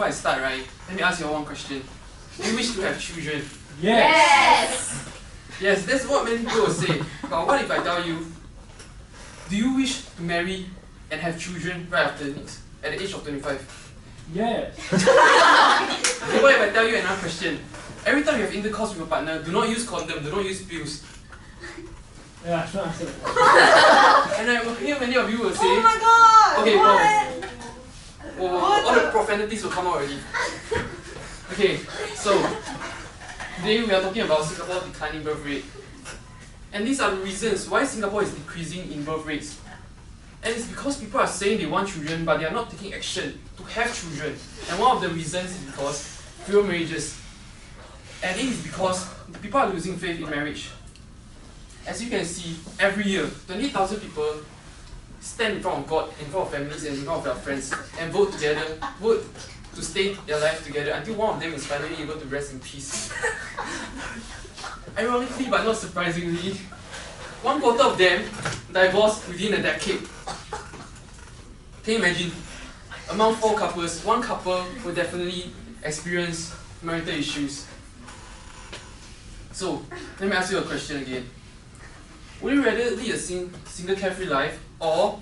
before I start, right, let me ask you all one question. Do you wish to have children? Yes! Yes, that's what many people will say. But what if I tell you, do you wish to marry and have children right after next, at the age of 25? Yes. Okay, what if I tell you another question? Every time you have intercourse with your partner, do not use condom, do not use pills. Yeah, sure, answer that. And I will hear many of you will say, Oh my god! okay, what? well, all the profanities will come out already. Okay, so today we are talking about Singapore's declining birth rate. And these are the reasons why Singapore is decreasing in birth rates. And it's because people are saying they want children, but they are not taking action to have children. And one of the reasons is because fewer marriages. And it is because people are losing faith in marriage. As you can see, every year, 20,000 people stand in front of God, in front of families, and in front of their friends, and vote together, vote to stay their life together until one of them is finally able to rest in peace. Ironically, but not surprisingly, 1/4 of them divorced within a decade. Can you imagine? Among 4 couples, 1 couple will definitely experience marital issues. So, let me ask you a question again. Would you rather lead a single carefree life or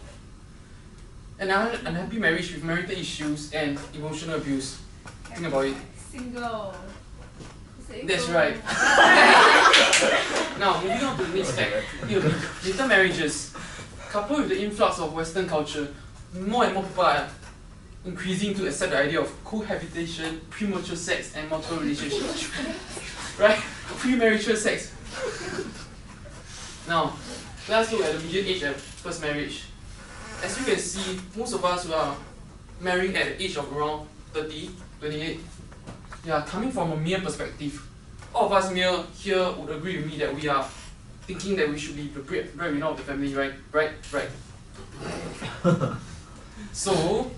an unhappy marriage with marital issues and emotional abuse? Think about it. Single. That's right. Now, moving on to the next fact. Later marriages, coupled with the influx of Western culture, more and more people are increasing to accept the idea of cohabitation, premature sex, and multiple relationships. Right? Premarital sex. Now, let us look at the median age of first marriage. As you can see, most of us who are marrying at the age of around 30, 28, coming from a male perspective. All of us male here would agree with me that we are thinking that we should be the breadwinner of the family, right? Right. So,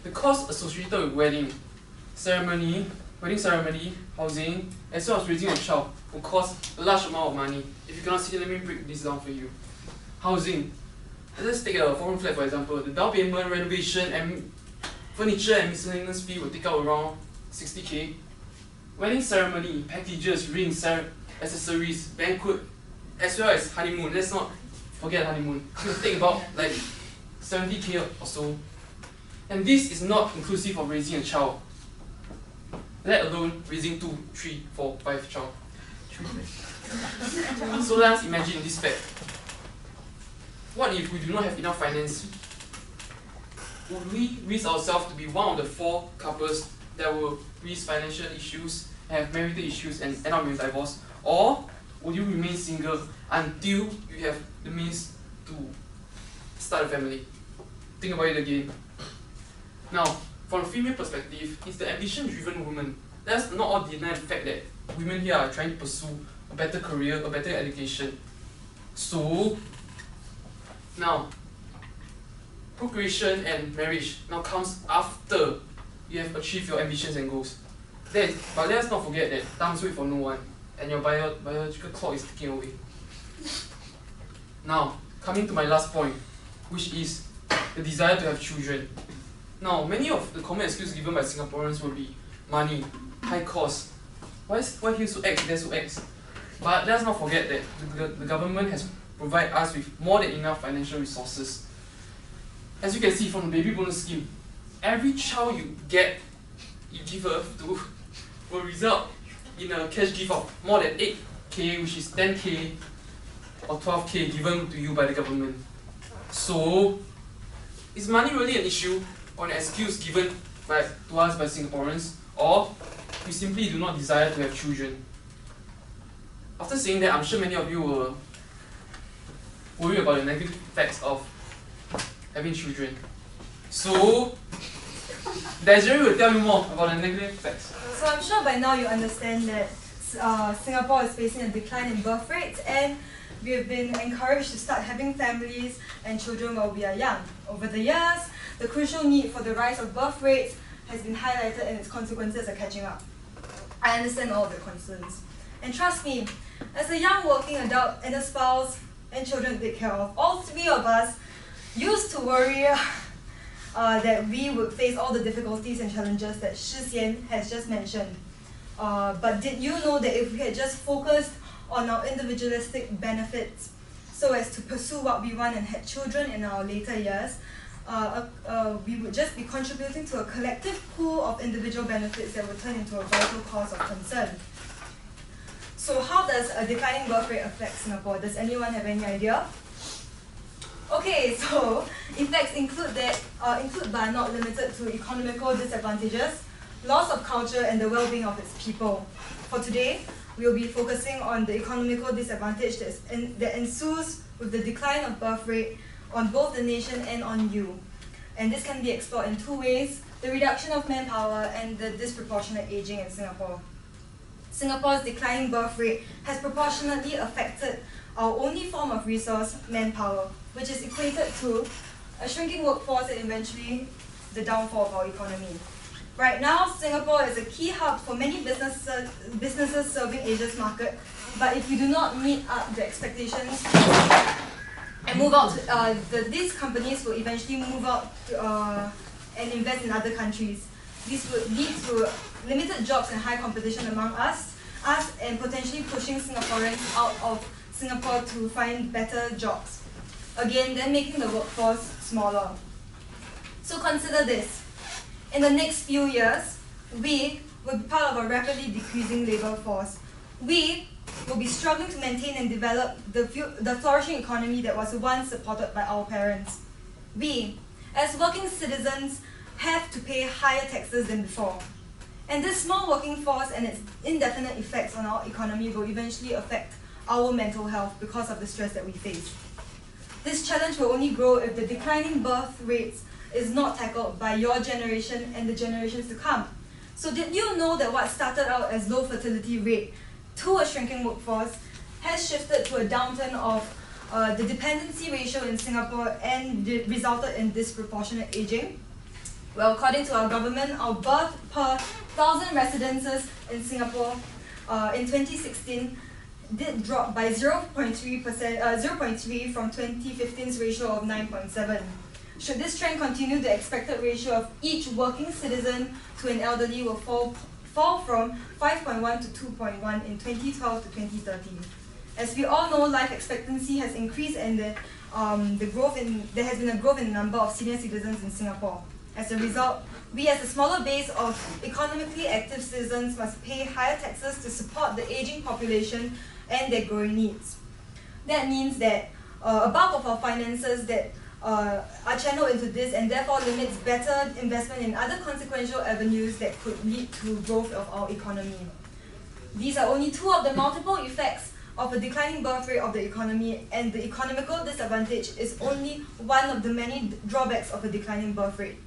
the costs associated with wedding ceremony, housing, as well as raising a child will cost a large amount of money. If you cannot see, let me break this down for you. Housing. Let's take a 4-room flat for example. The down payment, renovation, and furniture and miscellaneous fee will take out around 60k. Wedding ceremony, packages, rings, accessories, banquet, as well as honeymoon. Let's not forget honeymoon. It will take about like 70k or so. And this is not inclusive of raising a child, let alone raising 2, 3, 4, 5 child. So let us imagine this fact. What if we do not have enough finance? Would we risk ourselves to be one of the 4 couples that will risk financial issues, have marital issues, and end up with divorce? Or would you remain single until you have the means to start a family? Think about it again. Now, from a female perspective, it's the ambition-driven woman. Let's not all deny the fact that women here are trying to pursue a better career, a better education. So, now, procreation and marriage now comes after you have achieved your ambitions and goals. But let's not forget that times wait for no one, and your biological clock is ticking away. Now, coming to my last point, which is the desire to have children. Now, many of the common excuses given by Singaporeans will be money, high cost. Why here so X, there so X? But let's not forget that the government has provided us with more than enough financial resources. As you can see from the baby bonus scheme, every child you give birth to will result in a cash gift of more than 8k, which is 10k or 12k given to you by the government. So, is money really an issue or an excuse given to us by Singaporeans, or we simply do not desire to have children? After saying that, I'm sure many of you will worry about the negative effects of having children. So, Desiree will tell you more about the negative effects. So I'm sure by now you understand that Singapore is facing a decline in birth rates, and we have been encouraged to start having families and children while we are young. Over the years, the crucial need for the rise of birth rates has been highlighted and its consequences are catching up. I understand all of the concerns. And trust me, as a young working adult and a spouse and children to take care of, all 3 of us used to worry that we would face all the difficulties and challenges that Shi Xian has just mentioned. But did you know that if we had just focused on our individualistic benefits so as to pursue what we want and had children in our later years, we would just be contributing to a collective pool of individual benefits that would turn into a vital cause of concern. So how does a declining birth rate affect Singapore? Does anyone have any idea? Okay, so effects include but are not limited to economical disadvantages, loss of culture, and the well-being of its people. For today, we will be focusing on the economical disadvantage that ensues with the decline of birth rate on both the nation and on you. And this can be explored in two ways: the reduction of manpower and the disproportionate aging in Singapore. Singapore's declining birth rate has proportionately affected our only form of resource, manpower, which is equated to a shrinking workforce and eventually the downfall of our economy. Right now, Singapore is a key hub for many businesses serving Asia's market, but if we do not meet up the expectations and move out, these companies will eventually move out and invest in other countries. This would lead to limited jobs and high competition among us and potentially pushing Singaporeans out of Singapore to find better jobs. Again, then making the workforce smaller. So consider this. In the next few years, we will be part of a rapidly decreasing labour force. We will be struggling to maintain and develop the flourishing economy that was once supported by our parents. We, as working citizens, have to pay higher taxes than before. And this small working force and its indefinite effects on our economy will eventually affect our mental health because of the stress that we face. This challenge will only grow if the declining birth rates is not tackled by your generation and the generations to come. So did you know that what started out as low fertility rate to a shrinking workforce has shifted to a downturn of the dependency ratio in Singapore and resulted in disproportionate aging? Well, according to our government, our birth per 1,000 residences in Singapore in 2016 did drop by 0.3% from 2015's ratio of 9.7. Should this trend continue, the expected ratio of each working citizen to an elderly will fall from 5.1 to 2.1 in 2012 to 2030. As we all know, life expectancy has increased and there has been a growth in the number of senior citizens in Singapore. As a result, we as a smaller base of economically active citizens must pay higher taxes to support the aging population and their growing needs. That means that a bulk of our finances that are channeled into this and therefore limits better investment in other consequential avenues that could lead to growth of our economy. These are only two of the multiple effects of a declining birth rate of the economy, and the economical disadvantage is only one of the many drawbacks of a declining birth rate.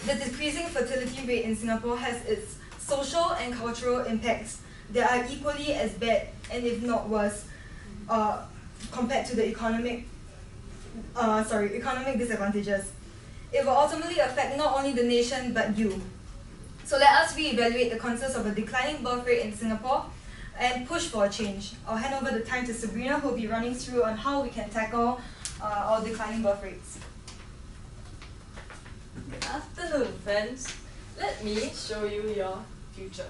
The decreasing fertility rate in Singapore has its social and cultural impacts that are equally as bad, and if not worse, compared to the economic disadvantages. It will ultimately affect not only the nation but you. So let us reevaluate the concerns of a declining birth rate in Singapore and push for a change. I'll hand over the time to Sabrina, who will be running through on how we can tackle our declining birth rates. Good afternoon, friends. Let me show you your future.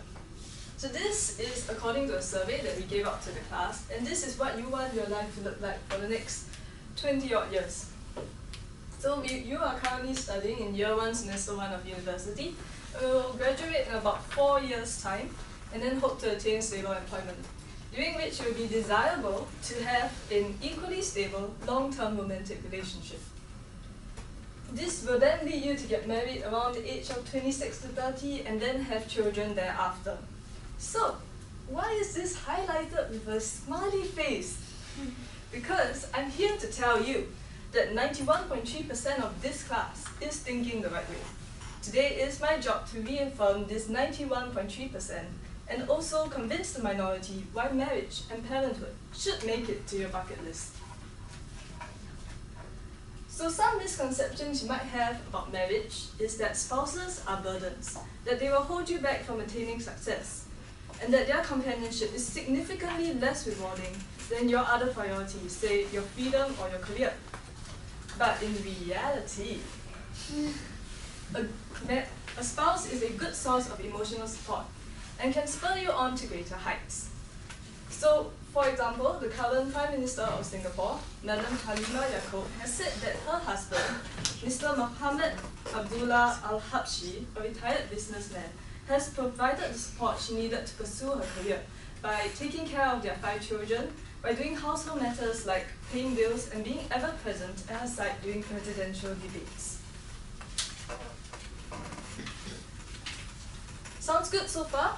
So this is according to a survey that we gave out to the class, and this is what you want your life to look like for the next 20 odd years. So you are currently studying in year 1, semester 1 of university. You will graduate in about 4 years' time and then hope to attain stable employment, during which it will be desirable to have an equally stable, long-term romantic relationship. This will then lead you to get married around the age of 26 to 30 and then have children thereafter. So, why is this highlighted with a smiley face? Because I'm here to tell you that 91.3% of this class is thinking the right way. Today is my job to reaffirm this 91.3% and also convince the minority why marriage and parenthood should make it to your bucket list. So some misconceptions you might have about marriage is that spouses are burdens, that they will hold you back from attaining success, and that their companionship is significantly less rewarding than your other priorities, say your freedom or your career. But in reality, A spouse is a good source of emotional support and can spur you on to greater heights. So, for example, the current Prime Minister of Singapore, Madam Halimah Yacob, has said that her husband, Mr. Mohammed Abdullah Al-Habshi, a retired businessman, has provided the support she needed to pursue her career by taking care of their 5 children, by doing household matters like paying bills and being ever present at her side during presidential debates. Sounds good so far?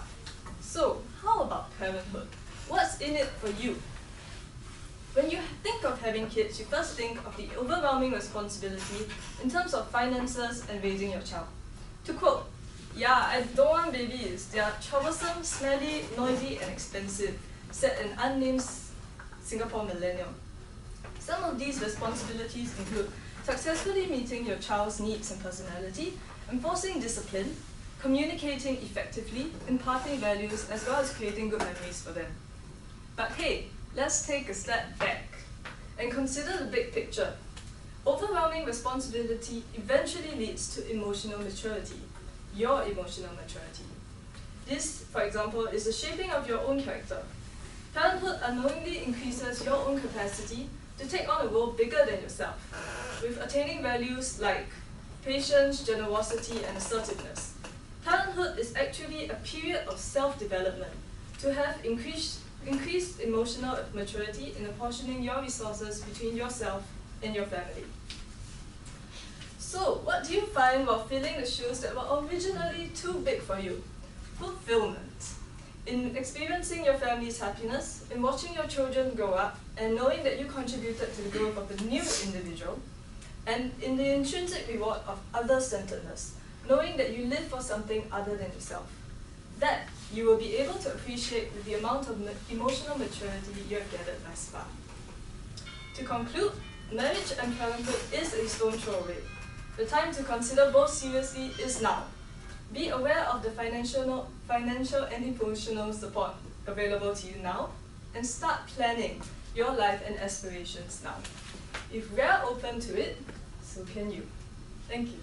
So, how about parenthood? What's in it for you? When you think of having kids, you first think of the overwhelming responsibility in terms of finances and raising your child. To quote, "Yeah, I don't want babies. They are troublesome, smelly, noisy, and expensive," said an unnamed Singapore millennial. Some of these responsibilities include successfully meeting your child's needs and personality, enforcing discipline, communicating effectively, imparting values, as well as creating good memories for them. But hey, let's take a step back and consider the big picture. Overwhelming responsibility eventually leads to emotional maturity, your emotional maturity. This, for example, is the shaping of your own character. Parenthood unknowingly increases your own capacity to take on a role bigger than yourself, with attaining values like patience, generosity, and assertiveness. Parenthood is actually a period of self-development to have increased emotional maturity in apportioning your resources between yourself and your family. So, what do you find while filling the shoes that were originally too big for you? Fulfillment. In experiencing your family's happiness, in watching your children grow up, and knowing that you contributed to the growth of a new individual, and in the intrinsic reward of other-centeredness, knowing that you live for something other than yourself. That you will be able to appreciate with the amount of emotional maturity you have gathered thus far. To conclude, marriage and parenthood is a stone throw away. The time to consider both seriously is now. Be aware of the financial and emotional support available to you now, and start planning your life and aspirations now. If we are open to it, so can you. Thank you.